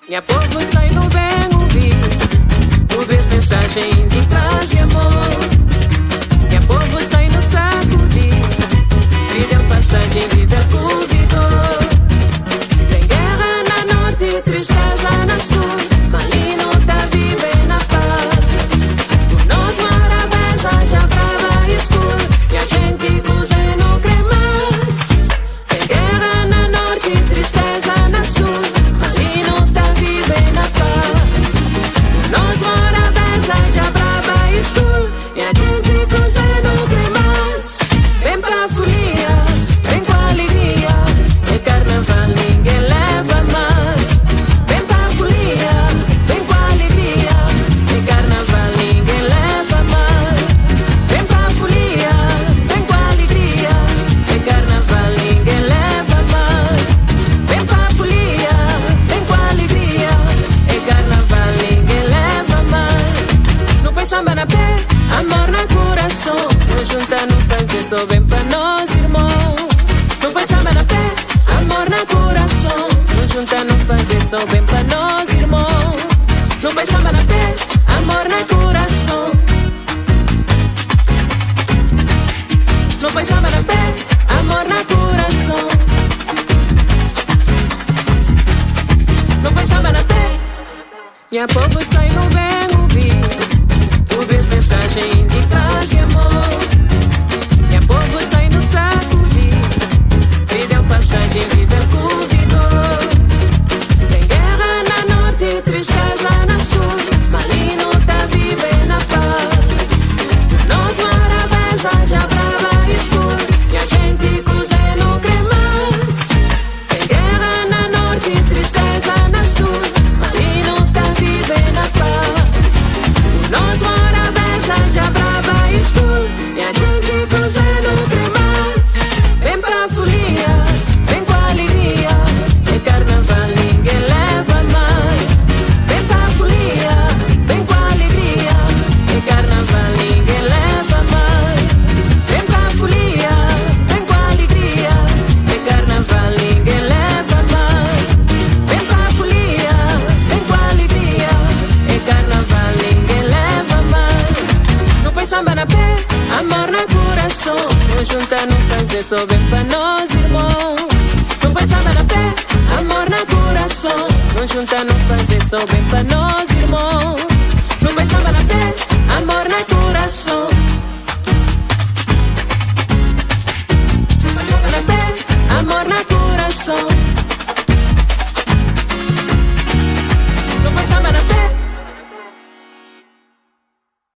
Minha povo sai no bem ouvir, tu vês mensagem de paz e amor. Minha povo sai no sacudir, vida passagem, viver convidou. Tem guerra na norte e tristeza na sul, Malino tá vivendo na paz. Por nós marabesa já brava e escuro, e a gente coze não crê mais. Tem guerra na norte e tristeza na sul, Malino tá vivendo na paz. Por nós marabesa já brava e escuro, e a gente coze não crê mais. Vem pra folia, vem com alegria, é carnaval, ninguém leva mal. Vem pra folia, vem com alegria, é carnaval, ninguém leva mal. Vem pra folia, vem com alegria, é carnaval, ninguém leva mal. Vem pra folia, vem com alegria, é carnaval, ninguém leva mal. Não põe samba na pé, amor na coração, não junta, não fazer só bem pra nós, irmão. Não põe samba na pé, amor na coração, não junta, não fazer só bem pra nós, irmão. Não põe samba na pé, amor na coração. Não põe samba na pé, amor na coração. Não põe samba na pé. Minha povo sai no bem ouvir, tu vês mensagem de paz e amor. Minha povo sai no sacudir, vida passagem, viver convidou. Tem guerra na norte e tristeza na sul, Malino tá vivendo na paz. Nós marabesa já brava e escuro, e a gente coze não crê mais. Tem guerra na norte e tristeza na sul, Malino tá vivendo na paz. Nós marabesa já brava e escuro, e a gente coze não crê mais. Vem pra folia, vem com alegria, é carnaval, ninguém leva mais. Vem pra folia, vem com alegria, é carnaval, ninguém leva mais. Vem pra folia, vem com alegria, é carnaval, ninguém leva mais. Vem pra folia, vem com alegria, é carnaval, ninguém leva mais. Não põe samba na pé, amor na coração, não junta, não fazer só bem pra nós, irmão. Não põe samba na pé, amor na coração, não junta, não fazer só bem pra nós, irmão.